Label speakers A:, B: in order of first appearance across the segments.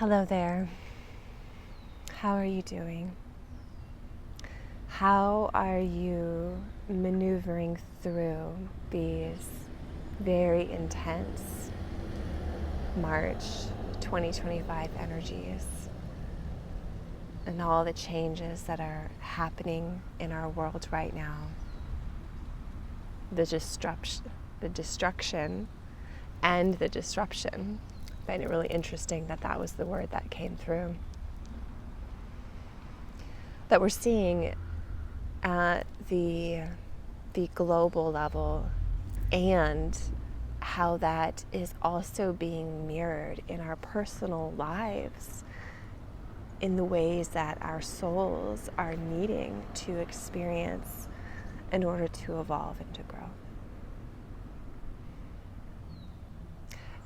A: Hello there. How are you doing? How are you maneuvering through these very intense March 2025 energies and all the changes that are happening in our world right now? The destruction and the disruption. I find it really interesting that that was the word that came through. That we're seeing at the global level, and how that is also being mirrored in our personal lives in the ways that our souls are needing to experience in order to evolve and to grow.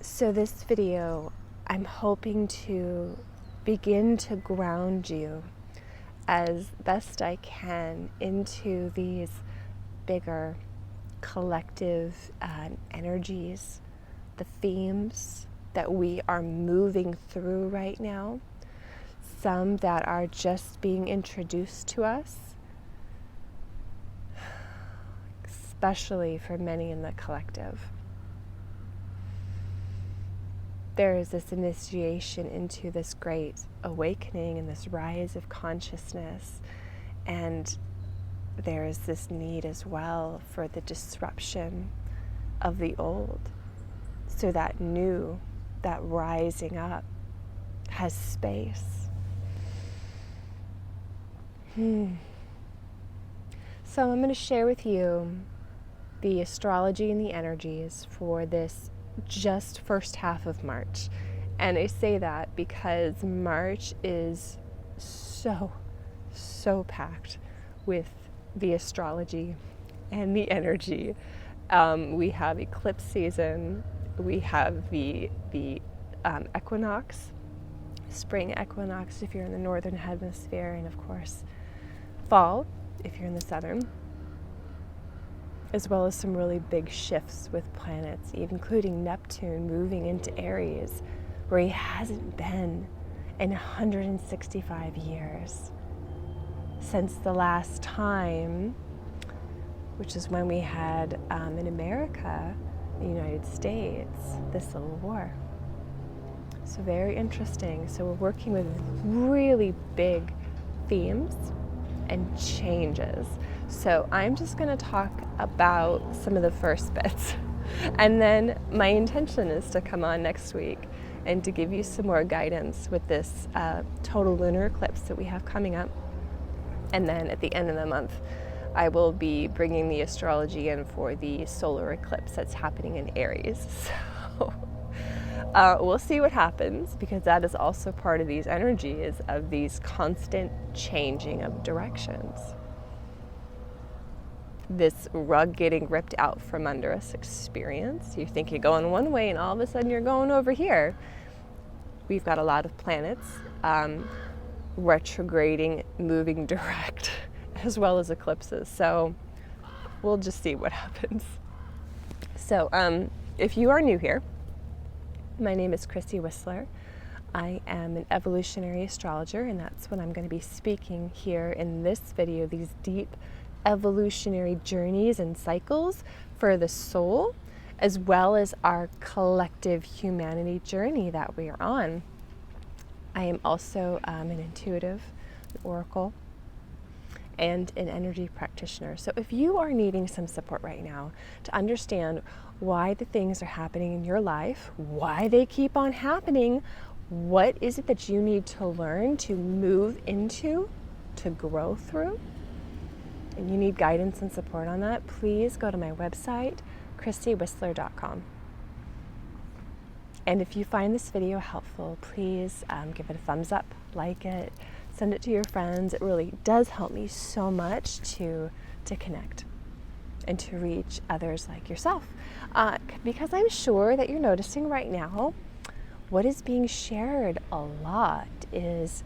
A: So this video, I'm hoping to begin to ground you as best I can into these bigger collective energies, the themes that we are moving through right now, some that are just being introduced to us, especially for many in the collective. There is this initiation into this great awakening and this rise of consciousness, and there is this need as well for the disruption of the old, so that new, that rising up has space. So I'm going to share with you the astrology and the energies for this just first half of March. And I say that because March is so packed with the astrology and the energy. We have eclipse season, we have the equinox, spring equinox if you're in the northern hemisphere, and of course fall if you're in the southern, as well as some really big shifts with planets, including Neptune moving into Aries, where he hasn't been in 165 years. Since the last time, which is when we had in America, the United States, the Civil War. So very interesting. So we're working with really big themes and changes. So I'm just going to talk about some of the first bits. And then my intention is to come on next week and to give you some more guidance with this total lunar eclipse that we have coming up. And then at the end of the month, I will be bringing the astrology in for the solar eclipse that's happening in Aries. So we'll see what happens, because that is also part of these energies of these constant changing of directions. This rug getting ripped out from under us experience. You think you're going one way and all of a sudden you're going over here. We've got a lot of planets retrograding, moving direct, as well as eclipses. So we'll just see what happens. So if you are new here, my name is Christy Whistler. I am an evolutionary astrologer, and that's what I'm going to be speaking here in this video, these deep evolutionary journeys and cycles for the soul, as well as our collective humanity journey that we are on. I am also an intuitive, an oracle, and an energy practitioner. So if you are needing some support right now to understand why the things are happening in your life, why they keep on happening, what is it that you need to learn to move into, to grow through, and you need guidance and support on that, please go to my website, christywhistler.com. And if you find this video helpful, please give it a thumbs up, like it, send it to your friends. It really does help me so much to connect and to reach others like yourself. Because I'm sure that you're noticing right now, what is being shared a lot is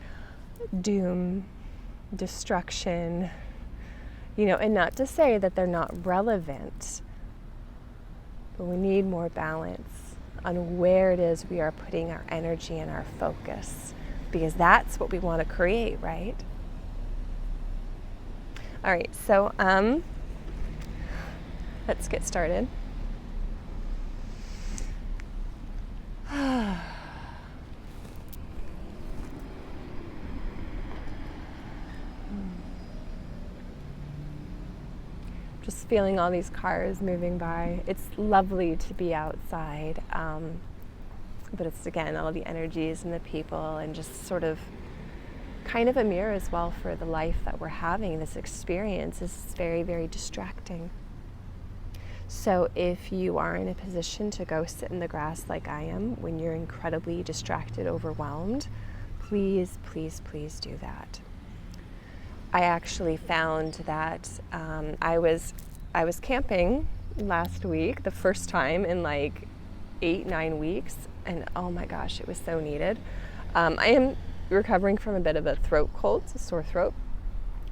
A: doom, destruction, and not to say that they're not relevant, but we need more balance on where it is we are putting our energy and our focus, because that's what we want to create, right? All right, so let's get started. Just feeling all these cars moving by. It's lovely to be outside, but it's, again, all the energies and the people, and just sort of kind of a mirror as well for the life that we're having. This experience is very, very distracting. So if you are in a position to go sit in the grass like I am when you're incredibly distracted, overwhelmed, please, please, please do that. I actually found that I was camping last week, the first time in like 8-9 weeks, and oh my gosh, it was so needed. I am recovering from a bit of a throat cold, a sore throat,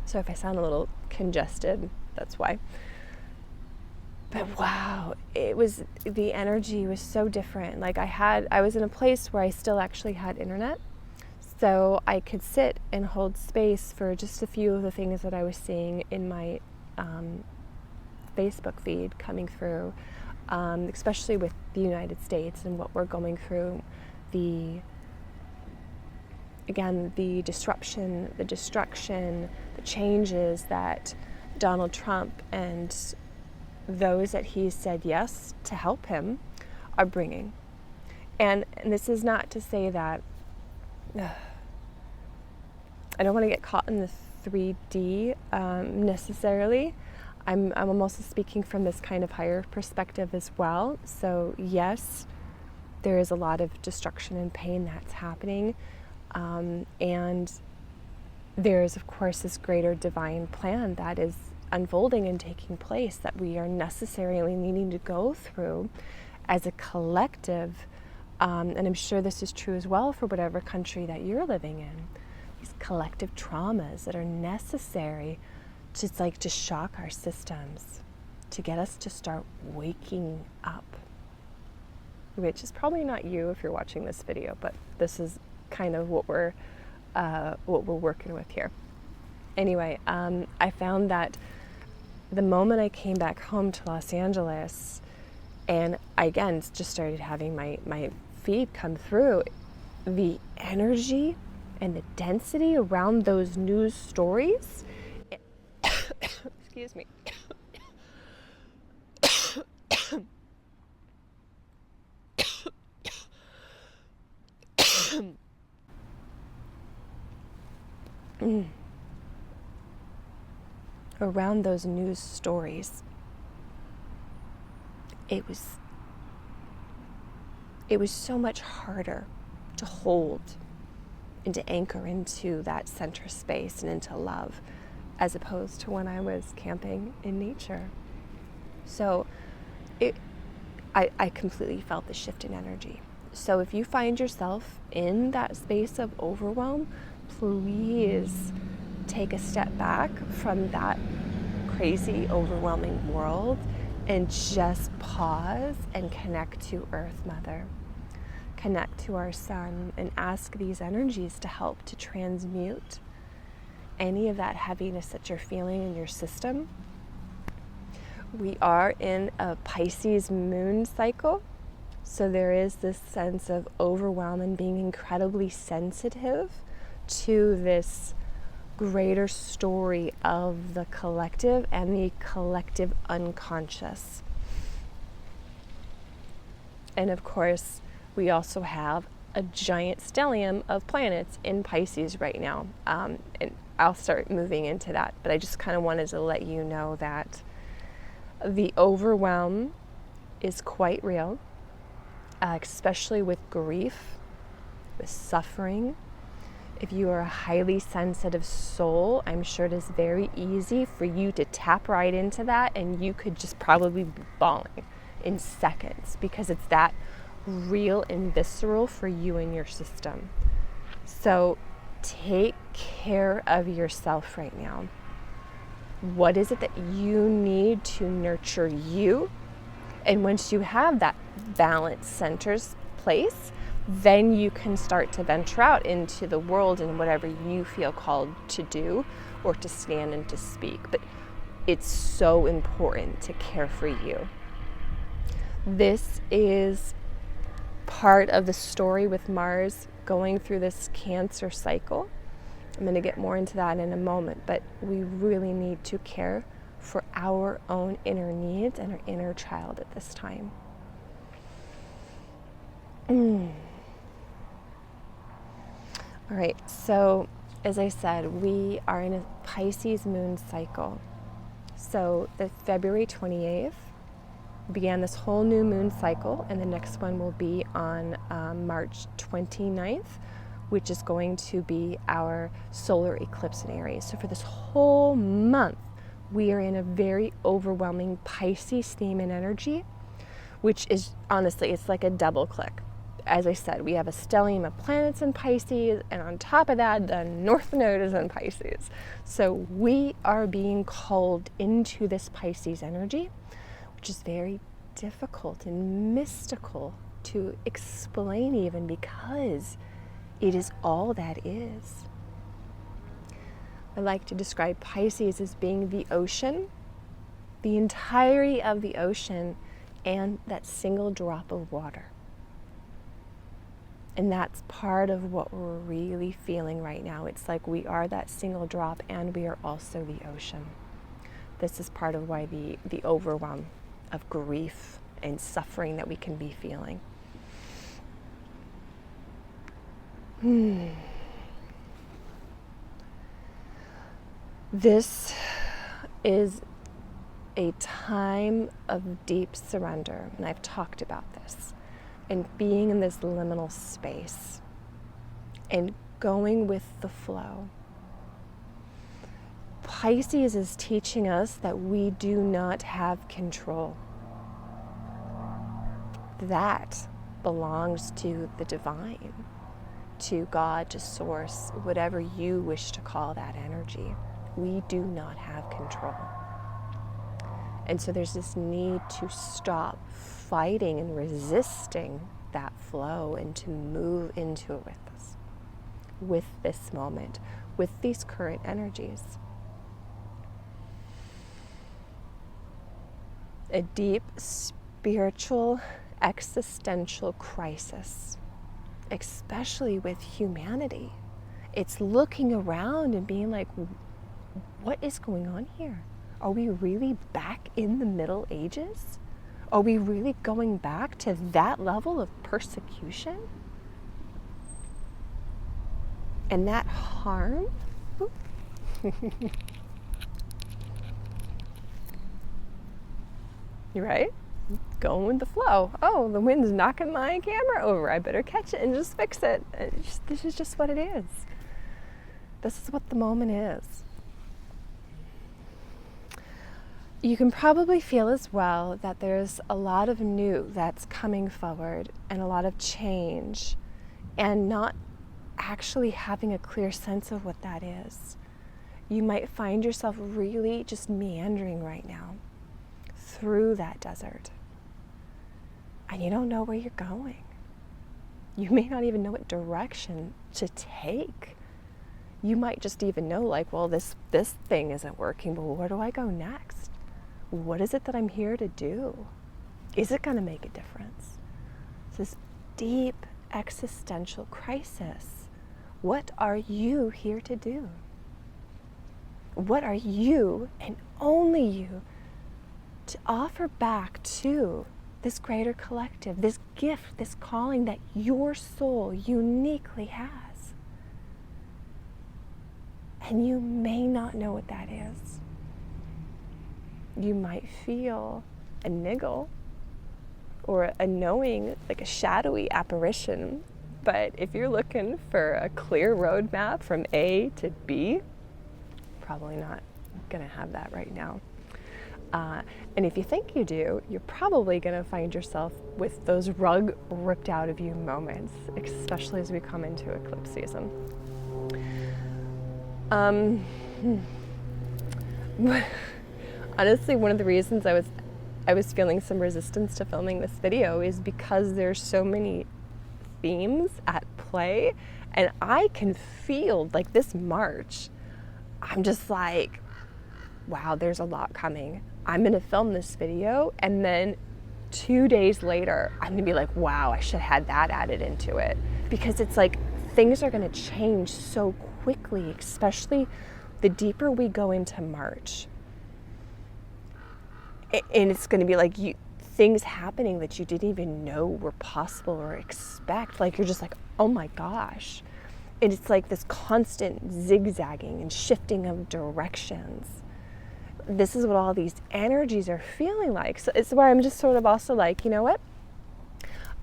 A: so if I sound a little congested, that's why. But wow, the energy was so different. Like I was in a place where I still actually had internet, so I could sit and hold space for just a few of the things that I was seeing in my Facebook feed coming through, especially with the United States and what we're going through, the disruption, the destruction, the changes that Donald Trump and those that he said yes to help him are bringing. And this is not to say that I don't want to get caught in the 3D necessarily. I'm also speaking from this kind of higher perspective as well. So yes, there is a lot of destruction and pain that's happening. And there is, of course, this greater divine plan that is unfolding and taking place that we are necessarily needing to go through as a collective. And I'm sure this is true as well for whatever country that you're living in. These collective traumas that are necessary to shock our systems, to get us to start waking up. Which is probably not you if you're watching this video, but this is kind of what we're working with here. Anyway, I found that the moment I came back home to Los Angeles, and I again just started having my feed come through, the energy and the density around those news stories, excuse me, around those news stories, it was so much harder to hold and to anchor into that center space and into love, as opposed to when I was camping in nature. So I completely felt the shift in energy. So if you find yourself in that space of overwhelm, please take a step back from that crazy, overwhelming world and just pause and connect to Earth Mother. Connect to our sun and ask these energies to help to transmute any of that heaviness that you're feeling in your system. We are in a Pisces moon cycle, so there is this sense of overwhelm and being incredibly sensitive to this greater story of the collective and the collective unconscious. And of course, we also have a giant stellium of planets in Pisces right now. And I'll start moving into that, but I just kind of wanted to let you know that the overwhelm is quite real, especially with grief, with suffering. If you are a highly sensitive soul, I'm sure it is very easy for you to tap right into that, and you could just probably be bawling in seconds because it's that real and visceral for you and your system. So take care of yourself right now. What is it that you need to nurture you? And once you have that balance centers place, then you can start to venture out into the world and whatever you feel called to do or to stand and to speak. But it's so important to care for you. This is part of the story with Mars going through this Cancer cycle. I'm going to get more into that in a moment, but we really need to care for our own inner needs and our inner child at this time. All right, so as I said, we are in a Pisces moon cycle. So the February 28th began this whole new moon cycle, and the next one will be on March 29th, which is going to be our solar eclipse in Aries. So for this whole month, we are in a very overwhelming Pisces theme and energy, which is honestly, it's like a double click. As I said, we have a stellium of planets in Pisces, and on top of that, the North Node is in Pisces. So we are being called into this Pisces energy, which is very difficult and mystical to explain even because it is all that is. I like to describe Pisces as being the ocean, the entirety of the ocean, and that single drop of water. And that's part of what we're really feeling right now. It's like we are that single drop and we are also the ocean. This is part of why the overwhelm of grief and suffering that we can be feeling. This is a time of deep surrender, and I've talked about this. And being in this liminal space and going with the flow. Pisces is teaching us that we do not have control. That belongs to the divine, to God, to source, whatever you wish to call that energy. We do not have control. And so there's this need to stop fighting and resisting that flow and to move into it with us, with this moment, with these current energies. A deep spiritual existential crisis, especially with humanity. It's looking around and being like, what is going on here? Are we really back in the Middle Ages? Are we really going back to that level of persecution? And that harm? You right? Going with the flow. Oh, the wind's knocking my camera over. I better catch it and just fix it. This is just what it is. This is what the moment is. You can probably feel as well that there's a lot of new that's coming forward and a lot of change and not actually having a clear sense of what that is. You might find yourself really just meandering right now through that desert and you don't know where you're going. You may not even know what direction to take. You might just even know like, well, this thing isn't working, but where do I go next? What is it that I'm here to do? Is it going to make a difference? It's this deep existential crisis. What are you here to do? What are you, and only you, to offer back to this greater collective, this gift, this calling that your soul uniquely has? And you may not know what that is. You might feel a niggle or a knowing, like a shadowy apparition. But if you're looking for a clear roadmap from A to B, probably not going to have that right now. And if you think you do, you're probably going to find yourself with those rug ripped out of you moments, especially as we come into eclipse season. Honestly, one of the reasons I was I was feeling some resistance to filming this video is because there's so many themes at play, and I can feel like this March, I'm just like, wow, there's a lot coming. I'm gonna film this video, and then 2 days later, I'm gonna be like, wow, I should have had that added into it. Because it's like, things are gonna change so quickly, especially the deeper we go into March. And it's gonna be like things happening that you didn't even know were possible or expect. Like, you're just like, oh my gosh. And it's like this constant zigzagging and shifting of directions. This is what all these energies are feeling like. So it's where I'm just sort of also like, you know what?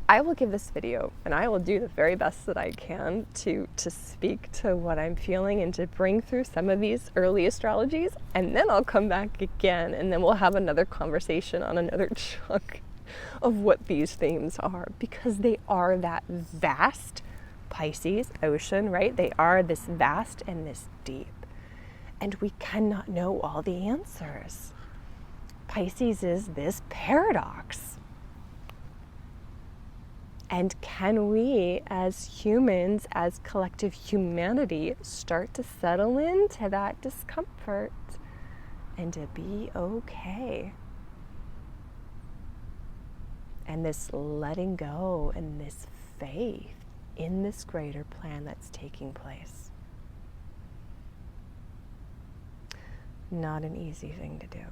A: I will give this video and I will do the very best that I can to speak to what I'm feeling and to bring through some of these early astrologies, and then I'll come back again and then we'll have another conversation on another chunk of what these themes are, because they are that vast Pisces ocean, right? They are this vast and this deep, and we cannot know all the answers. Pisces is this paradox. And can we, as humans, as collective humanity, start to settle into that discomfort and to be okay? And this letting go and this faith in this greater plan that's taking place. Not an easy thing to do.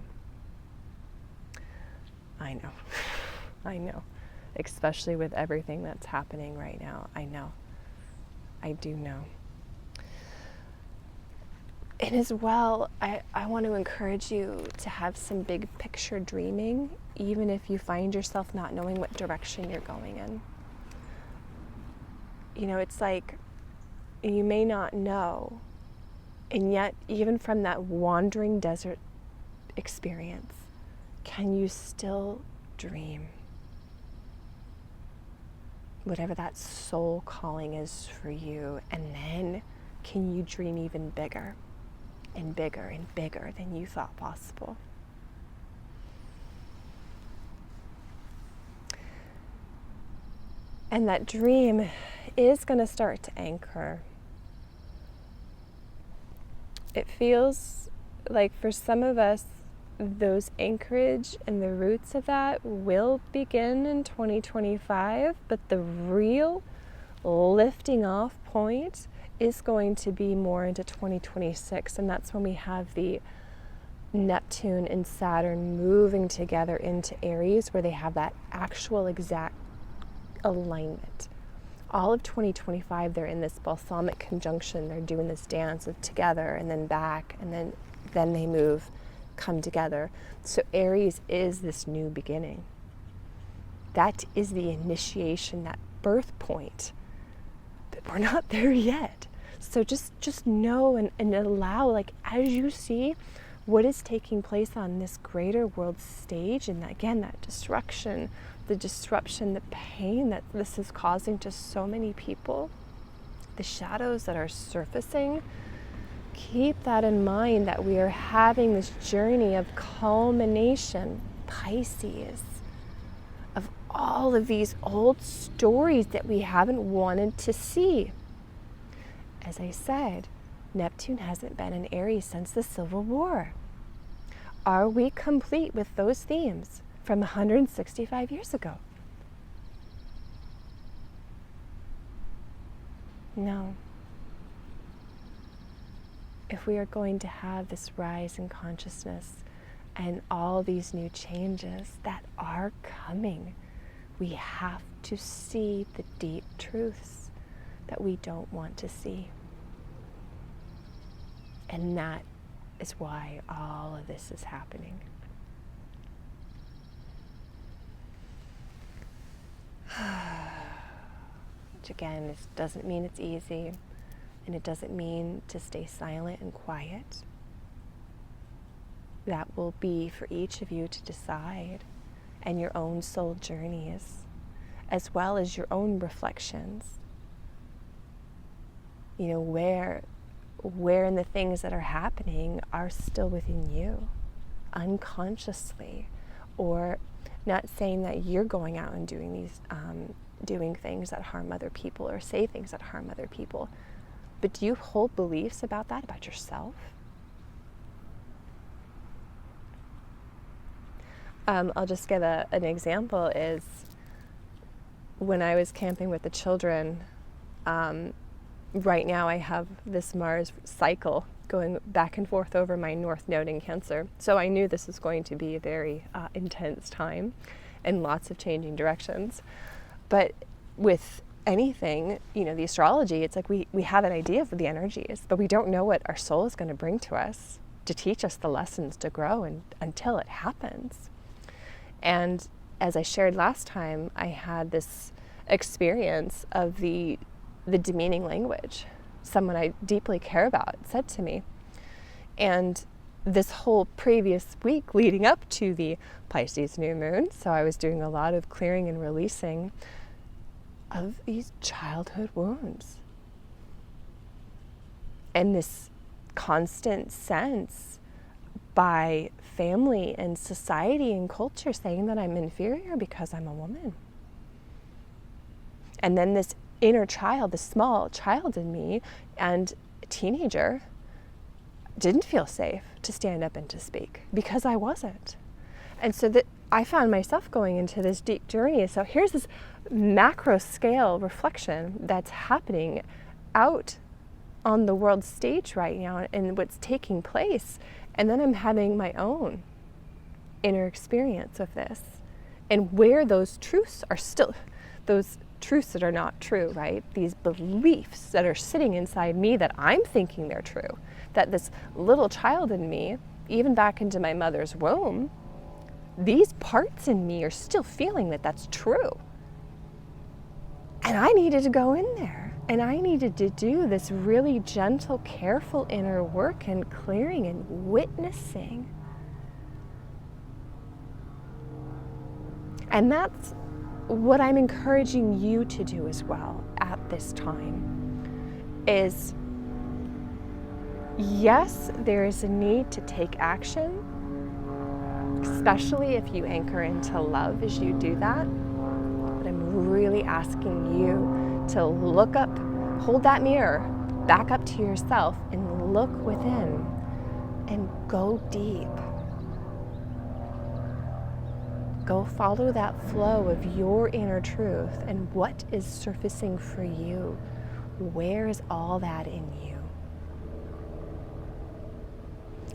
A: I know. I know. Especially with everything that's happening right now. I know. I do know. And as well, I want to encourage you to have some big picture dreaming, even if you find yourself not knowing what direction you're going in. You know, it's like you may not know, and yet even from that wandering desert experience, can you still dream? Whatever that soul calling is for you, and then can you dream even bigger and bigger and bigger than you thought possible? And that dream is going to start to anchor. It feels like for some of us, those anchorage and the roots of that will begin in 2025, but the real lifting off point is going to be more into 2026, and that's when we have the Neptune and Saturn moving together into Aries, where they have that actual exact alignment. All of 2025, they're in this balsamic conjunction. They're doing this dance of together and then back, and then they move, come together. So Aries is this new beginning. That is the initiation, that birth point. But we're not there yet. So just know and allow, like, as you see what is taking place on this greater world stage, and again, that destruction, the disruption, the pain that this is causing to so many people, the shadows that are surfacing, keep that in mind, that we are having this journey of culmination, Pisces, of all of these old stories that we haven't wanted to see. As I said, Neptune hasn't been in Aries since the Civil War. Are we complete with those themes from 165 years ago? No. If we are going to have this rise in consciousness and all these new changes that are coming, we have to see the deep truths that we don't want to see. And that is why all of this is happening. Which again, this doesn't mean it's easy, and it doesn't mean to stay silent and quiet. That will be for each of you to decide, and your own soul journeys, as well as your own reflections. You know, where in the things that are happening are still within you, unconsciously, or not saying that you're going out and doing things that harm other people or say things that harm other people. But do you hold beliefs about that, about yourself? I'll just give an example is when I was camping with the children, right now I have this Mars cycle going back and forth over my North Node in Cancer. So I knew this was going to be a very intense time and lots of changing directions. But with anything, the astrology, it's like we have an idea of the energies, but we don't know what our soul is going to bring to us to teach us the lessons to grow until it happens. And as I shared last time, I had this experience of the demeaning language someone I deeply care about said to me. And this whole previous week leading up to the Pisces new moon, so I was doing a lot of clearing and releasing of these childhood wounds. And this constant sense by family and society and culture saying that I'm inferior because I'm a woman. And then this inner child, the small child in me and teenager, didn't feel safe to stand up and to speak because I wasn't. And so that I found myself going into this deep journey. So here's this macro scale reflection that's happening out on the world stage right now and what's taking place. And then I'm having my own inner experience of this and where those truths are still, those truths that are not true, right? These beliefs that are sitting inside me that I'm thinking they're true, that this little child in me, even back into my mother's womb, these parts in me are still feeling that that's true. And I needed to go in there and I needed to do this really gentle, careful inner work and clearing and witnessing. And that's what I'm encouraging you to do as well at this time is, yes, there is a need to take action, especially if you anchor into love as you do that. But I'm really asking you to look up, hold that mirror back up to yourself and look within and go deep. Go follow that flow of your inner truth and what is surfacing for you. Where is all that in you?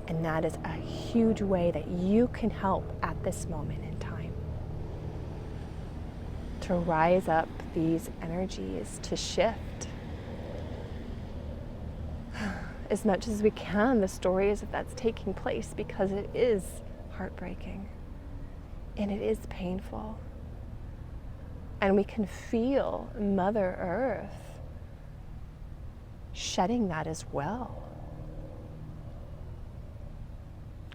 A: And that is a huge way that you can help at this moment in time to rise up these energies, to shift as much as we can the stories that's taking place, because it is heartbreaking. And it is painful. And we can feel Mother Earth shedding that as well.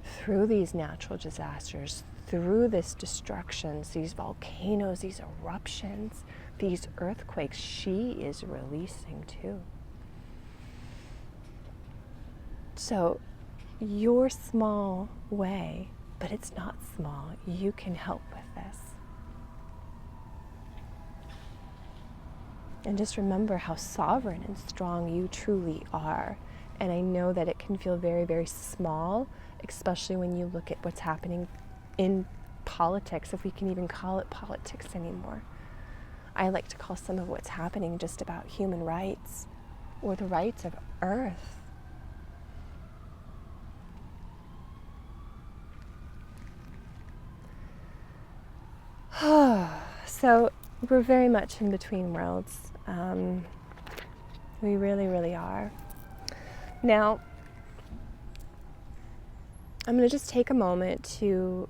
A: Through these natural disasters, through this destructions, these volcanoes, these eruptions, these earthquakes, she is releasing too. So your small way, but it's not small, you can help with this. And just remember how sovereign and strong you truly are. And I know that it can feel very, very small, especially when you look at what's happening in politics, if we can even call it politics anymore. I like to call some of what's happening just about human rights or the rights of Earth. So we're very much in between worlds. We really, really are. Now, I'm going to just take a moment to,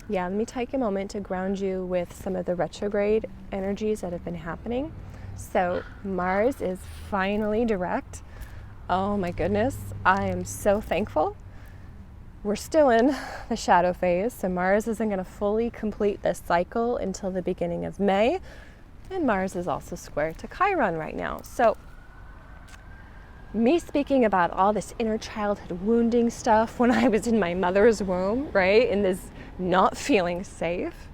A: let me take a moment to ground you with some of the retrograde energies that have been happening. So Mars is finally direct. Oh my goodness, I am so thankful. We're still in the shadow phase, so Mars isn't going to fully complete this cycle until the beginning of May. And Mars is also square to Chiron right now. So me speaking about all this inner childhood wounding stuff when I was in my mother's womb, right? In this not feeling safe.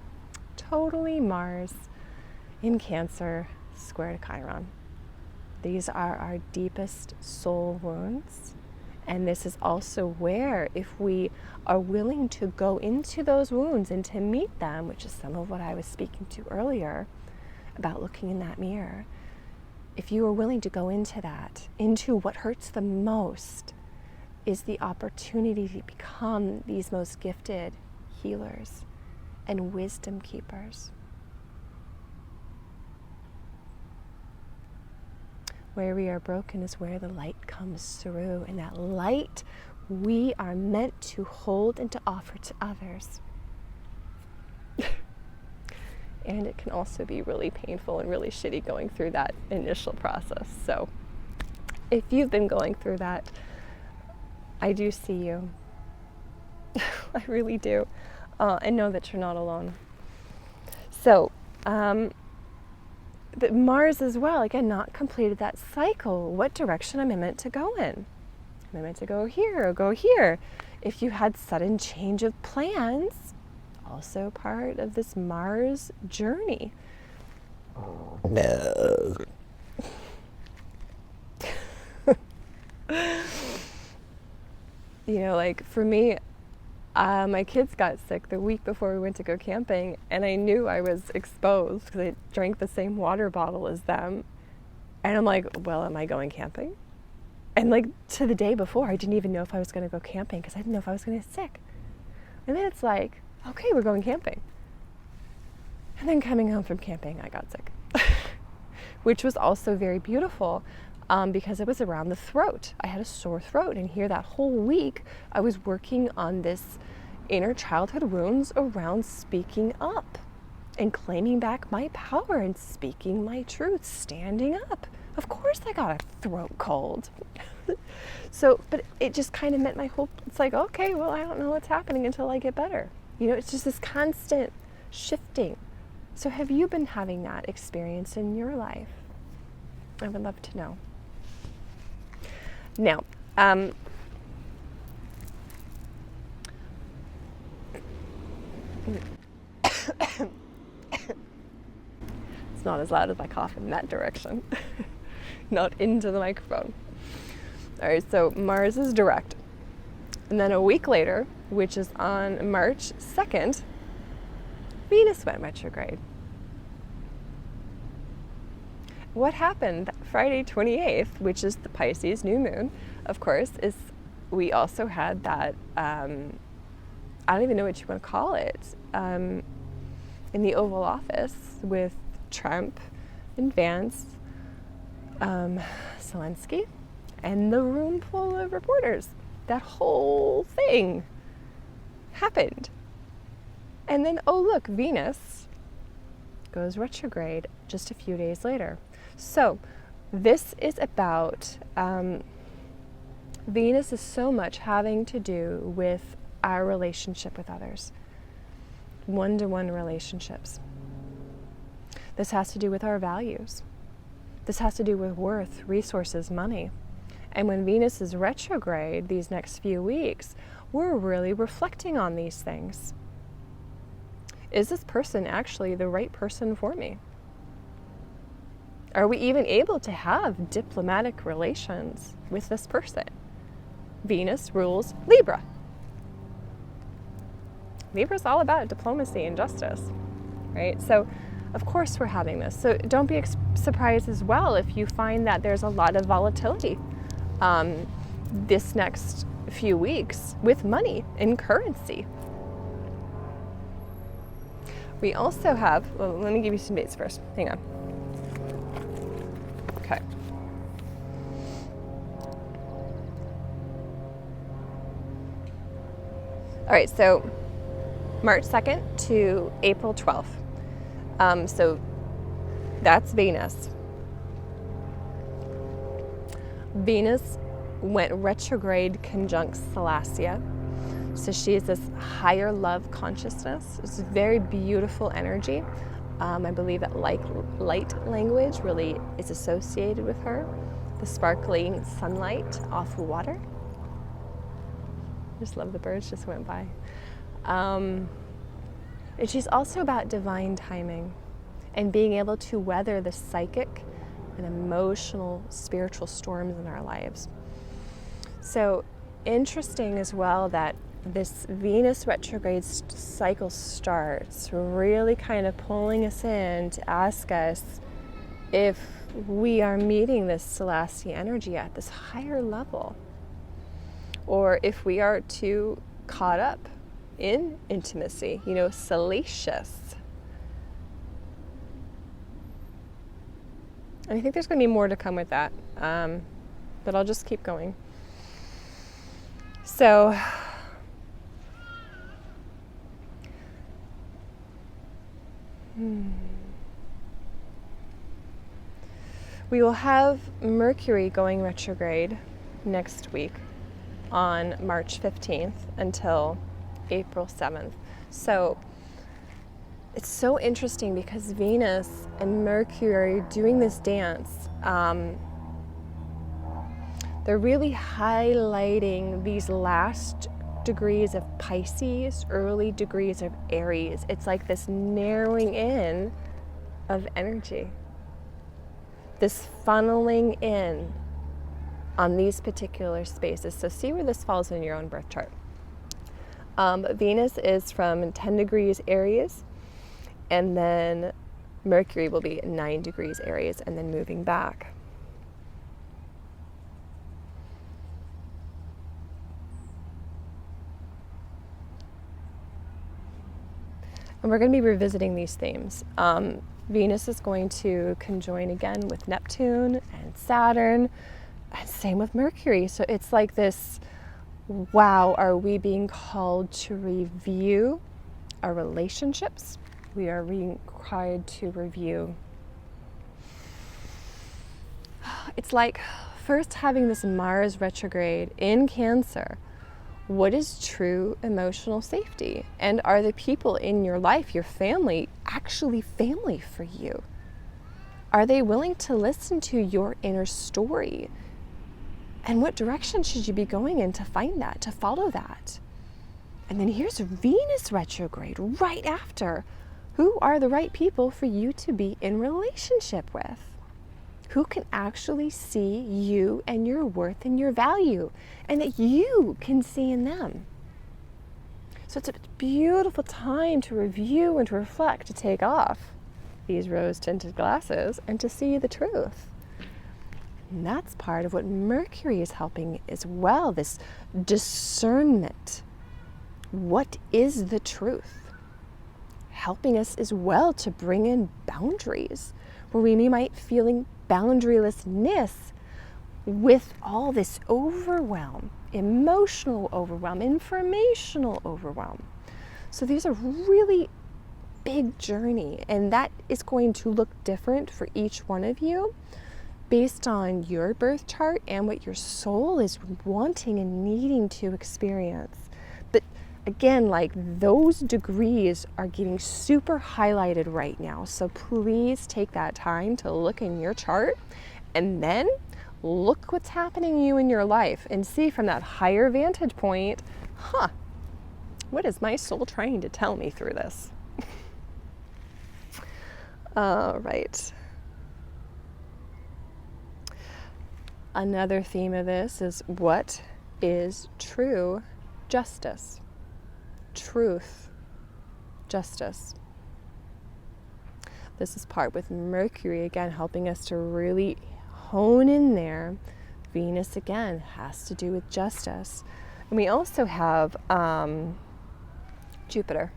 A: Totally Mars in Cancer, square to Chiron. These are our deepest soul wounds. And this is also where, if we are willing to go into those wounds and to meet them, which is some of what I was speaking to earlier about looking in that mirror, if you are willing to go into that, into what hurts the most, is the opportunity to become these most gifted healers and wisdom keepers. Where we are broken is where the light comes through, and that light we are meant to hold and to offer to others. And it can also be really painful and really shitty going through that initial process. So if you've been going through that, I do see you. I really do. And know that you're not alone. So, but Mars as well, again, not completed that cycle. What direction am I meant to go in? Am I meant to go here or go here? If you had sudden change of plans, also part of this Mars journey. No. You know, like for me, my kids got sick the week before we went to go camping, and I knew I was exposed because I drank the same water bottle as them. And I'm like, well, am I going camping? And like to the day before, I didn't even know if I was going to go camping because I didn't know if I was going to get sick. And then it's like, okay, we're going camping. And then coming home from camping, I got sick, which was also very beautiful. Because it was around the throat. I had a sore throat, and here that whole week I was working on this inner childhood wounds around speaking up and claiming back my power and speaking my truth, standing up. Of course I got a throat cold. So, but it just kind of meant it's like, okay, well, I don't know what's happening until I get better. You know, it's just this constant shifting. So have you been having that experience in your life? I would love to know. Now, it's not as loud as my cough in that direction, not into the microphone. All right, so Mars is direct. And then a week later, which is on March 2nd, Venus went retrograde. What happened Friday 28th, which is the Pisces new moon, of course, is we also had that, I don't even know what you want to call it, in the Oval Office with Trump and Vance, Zelensky, and the room full of reporters. That whole thing happened. And then, oh look, Venus goes retrograde just a few days later. So this is about, Venus is so much having to do with our relationship with others, one-to-one relationships. This has to do with our values. This has to do with worth, resources, money. And when Venus is retrograde these next few weeks, we're really reflecting on these things. Is this person actually the right person for me? Are we even able to have diplomatic relations with this person? Venus rules Libra. Libra's all about diplomacy and justice, right? So, of course we're having this. So don't be surprised as well if you find that there's a lot of volatility this next few weeks with money and currency. We also have, well, let me give you some dates first. Hang on. Okay. All right, so March 2nd to April 12th. So that's Venus. Venus went retrograde conjunct Salacia. So she is this higher love consciousness. It's a very beautiful energy. I believe that light language really is associated with her. the sparkling sunlight off the water. Just love the birds just went by. And she's also about divine timing and being able to weather the psychic and emotional, spiritual storms in our lives. So interesting as well that this Venus retrograde cycle starts, really kind of pulling us in to ask us if we are meeting this Celestia energy at this higher level, or if we are too caught up in intimacy, salacious. And I think there's going to be more to come with that, but I'll just keep going. So, we will have Mercury going retrograde next week on March 15th until April 7th. So it's so interesting because Venus and Mercury are doing this dance. They're really highlighting these last degrees of Pisces, early degrees of Aries. It's like this narrowing in of energy, this funneling in on these particular spaces. So see where this falls in your own birth chart. Venus is from 10 degrees Aries, and then Mercury will be 9 degrees Aries, and then moving back. And we're going to be revisiting these themes. Venus is going to conjoin again with Neptune and Saturn, and same with Mercury. So it's like this, wow, are we being called to review our relationships? We are required to review. It's like first having this Mars retrograde in Cancer. What is true emotional safety? And are the people in your life, your family, actually family for you? Are they willing to listen to your inner story? And what direction should you be going in to find that, to follow that? And then here's Venus retrograde right after. Who are the right people for you to be in relationship with? Who can actually see you and your worth and your value, and that you can see in them? So it's a beautiful time to review and to reflect, to take off these rose-tinted glasses and to see the truth. And that's part of what Mercury is helping as well, this discernment. What is the truth? Helping us as well to bring in boundaries, where we might feeling boundarylessness with all this overwhelm, emotional overwhelm, informational overwhelm. So these are really big journey, and that is going to look different for each one of you based on your birth chart and what your soul is wanting and needing to experience. But again, like those degrees are getting super highlighted right now. So please take that time to look in your chart and then look what's happening to you in your life and see from that higher vantage point, what is my soul trying to tell me through this? All right. Another theme of this is, what is true justice? Truth, justice. This is part with Mercury again helping us to really hone in there. Venus again has to do with justice. And we also have Jupiter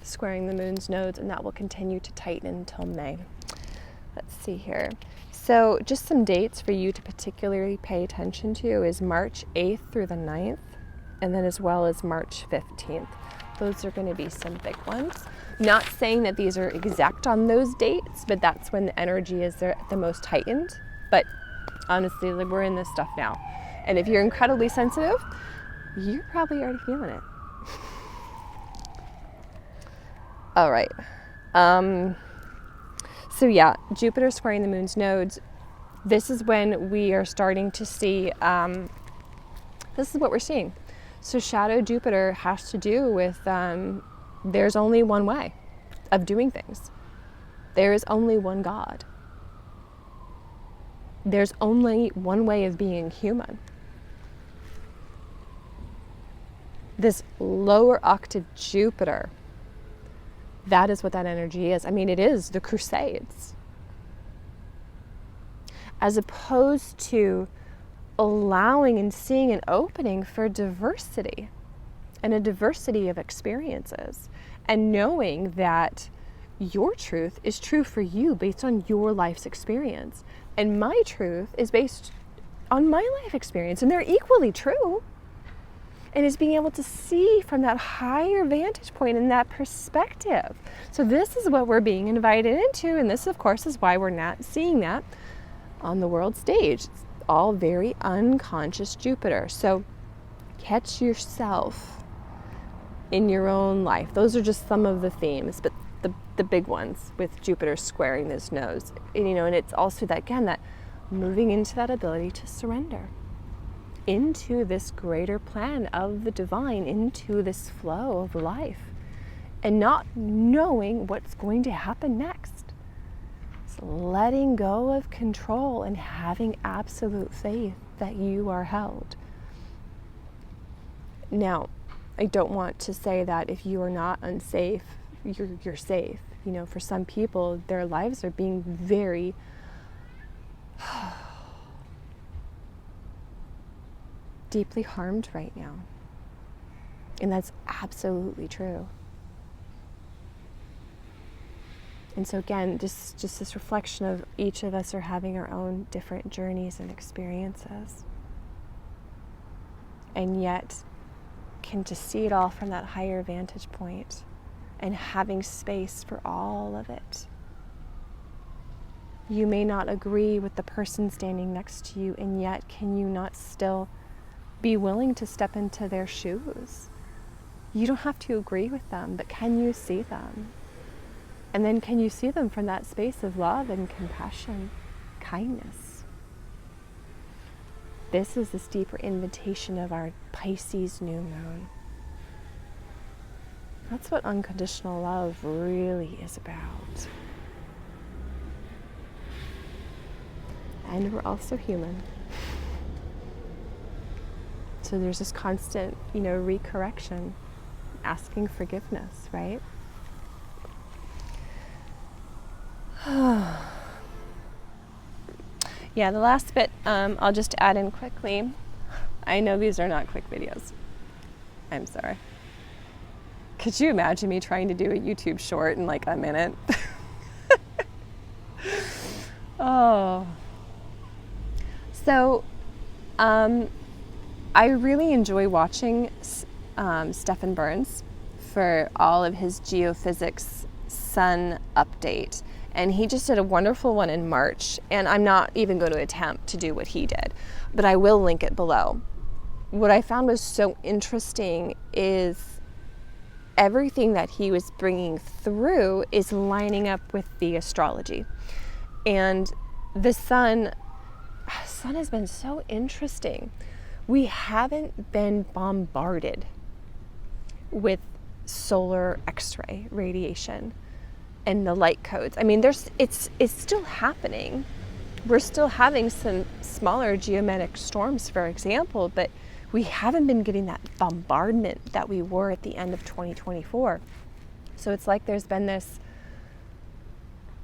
A: squaring the moon's nodes, and that will continue to tighten until May. Let's see here. So just some dates for you to particularly pay attention to is March 8th through the 9th, and then as well as March 15th. Those are going to be some big ones. Not saying that these are exact on those dates, but that's when the energy is the most heightened. But honestly, like, we're in this stuff now. And if you're incredibly sensitive, you're probably already feeling it. All right. So yeah, Jupiter squaring the moon's nodes this is when we are starting to see, this is what we're seeing. So shadow Jupiter has to do with there's only one way of doing things. There is only one God. There's only one way of being human. This lower octave Jupiter, that is what that energy is. I mean, it is the Crusades. As opposed to allowing and seeing an opening for diversity and a diversity of experiences, and knowing that your truth is true for you based on your life's experience, and my truth is based on my life experience, and they're equally true. And it's being able to see from that higher vantage point and that perspective. So this is what we're being invited into, and this of course is why we're not seeing that on the world stage. It's all very unconscious Jupiter. So catch yourself in your own life. Those are just some of the themes, but the big ones with Jupiter squaring this nose, and it's also that, again, that moving into that ability to surrender into this greater plan of the divine, into this flow of life, and not knowing what's going to happen next. So letting go of control and having absolute faith that you are held. Now, I don't want to say that if you are not unsafe, you're safe. For some people, their lives are being very deeply harmed right now. And that's absolutely true. And so again, just this reflection of each of us are having our own different journeys and experiences. And yet can just see it all from that higher vantage point and having space for all of it. You may not agree with the person standing next to you, and yet can you not still be willing to step into their shoes? You don't have to agree with them, but can you see them? And then can you see them from that space of love and compassion, kindness? This is this deeper invitation of our Pisces new moon. That's what unconditional love really is about. And we're also human. So there's this constant, recorrection, asking forgiveness, right? Yeah, the last bit I'll just add in quickly. I know these are not quick videos. I'm sorry. Could you imagine me trying to do a YouTube short in like a minute? Oh. So, I really enjoy watching Stephen Burns for all of his geophysics sun update. And he just did a wonderful one in March. And I'm not even going to attempt to do what he did, but I will link it below. What I found was so interesting is everything that he was bringing through is lining up with the astrology. And the sun has been so interesting. We haven't been bombarded with solar X-ray radiation and the light codes. I mean, it's still happening. We're still having some smaller geometric storms, for example, but we haven't been getting that bombardment that we were at the end of 2024. So it's like there's been this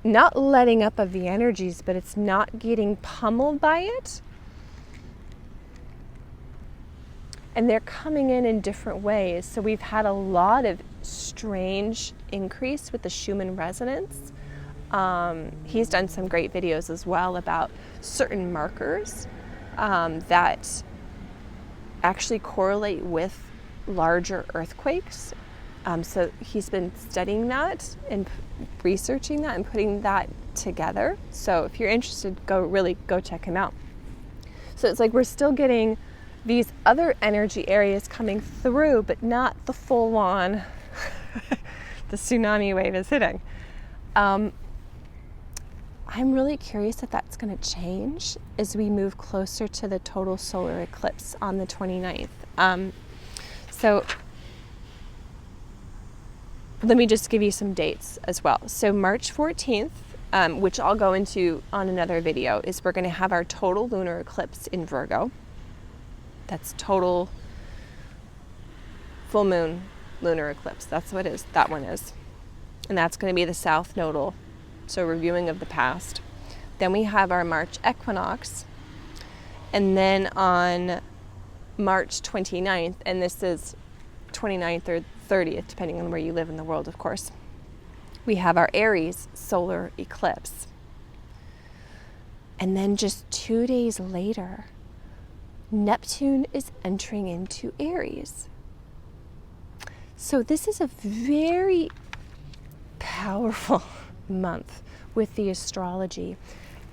A: not letting up of the energies, but it's not getting pummeled by it. And they're coming in different ways. So we've had a lot of strange increase with the Schumann resonance. He's done some great videos as well about certain markers that actually correlate with larger earthquakes. So he's been studying that and researching that and putting that together. So if you're interested, go check him out. So it's like we're still getting these other energy areas coming through, but not the full on the tsunami wave is hitting. I'm really curious if that's going to change as we move closer to the total solar eclipse on the 29th. So let me just give you some dates as well. So March 14th, which I'll go into on another video, is we're going to have our total lunar eclipse in Virgo. That's total full moon lunar eclipse. That's what that one is. And that's going to be the south nodal, so reviewing of the past. Then we have our March equinox. And then on March 29th, and this is 29th or 30th, depending on where you live in the world, of course, we have our Aries solar eclipse. And then just 2 days later, Neptune is entering into Aries. So this is a very powerful month with the astrology.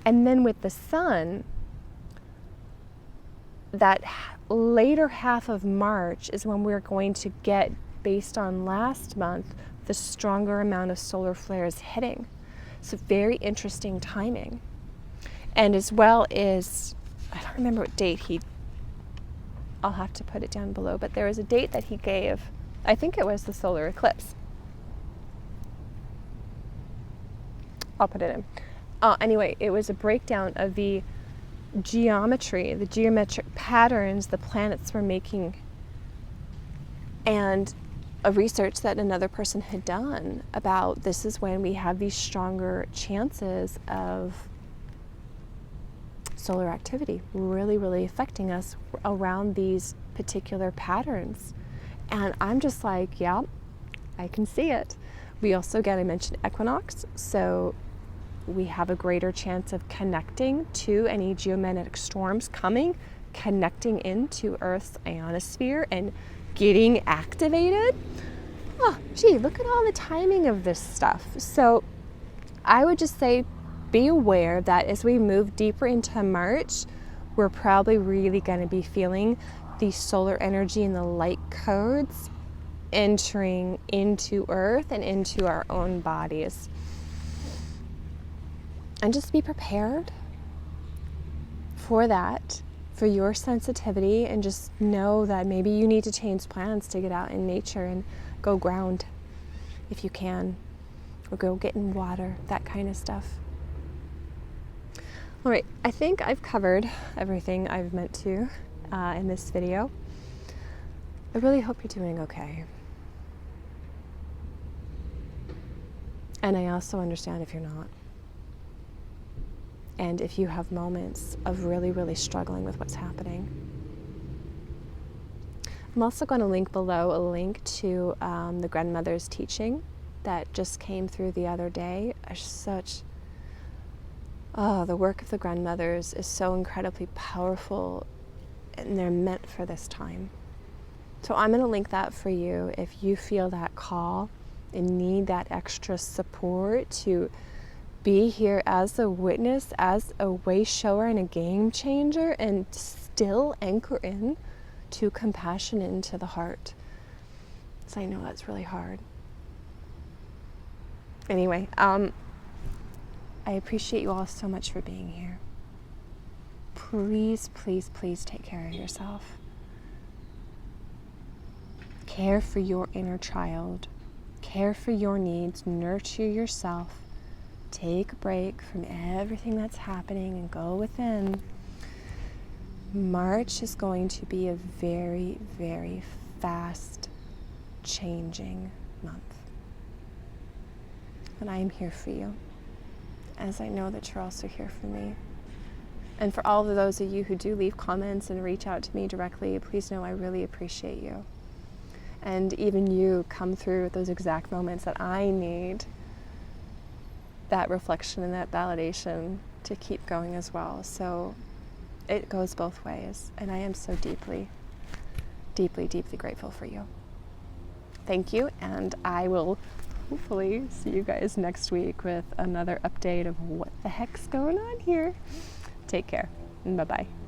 A: And then with the sun, that later half of March is when we're going to get, based on last month, the stronger amount of solar flares hitting. So very interesting timing. And as well as, I don't remember what date I'll have to put it down below, but there was a date that he gave. I think it was the solar eclipse. I'll put it in. Anyway, it was a breakdown of the geometry, the geometric patterns the planets were making, and a research that another person had done about this is when we have these stronger chances of solar activity really, really affecting us around these particular patterns. And I'm just like, yeah, I can see it. We also get, I mentioned equinox, so we have a greater chance of connecting to any geomagnetic storms coming, connecting into Earth's ionosphere and getting activated. Oh, gee, look at all the timing of this stuff. So I would just say be aware that as we move deeper into March, we're probably really going to be feeling the solar energy and the light codes entering into Earth and into our own bodies. And just be prepared for that, for your sensitivity, and just know that maybe you need to change plans to get out in nature and go ground if you can, or go get in water, that kind of stuff. All right, I think I've covered everything I've meant to in this video. I really hope you're doing okay. And I also understand if you're not. And if you have moments of really, really struggling with what's happening. I'm also going to link below a link to the grandmother's teaching that just came through the other day. The work of the grandmothers is so incredibly powerful, and they're meant for this time. So I'm going to link that for you if you feel that call and need that extra support to be here as a witness, as a way shower and a game changer, and still anchor in to compassion into the heart. So I know that's really hard. Anyway, I appreciate you all so much for being here. Please, please, please take care of yourself. Care for your inner child. Care for your needs. Nurture yourself. Take a break from everything that's happening and go within. March is going to be a very, very fast changing month. And I am here for you, as I know that you're also here for me. And for all of those of you who do leave comments and reach out to me directly, please know I really appreciate you. And even you come through at those exact moments that I need that reflection and that validation to keep going as well. So it goes both ways, and I am so deeply, deeply, deeply grateful for you. Thank you, and I will hopefully see you guys next week with another update of what the heck's going on here. Take care, and bye-bye.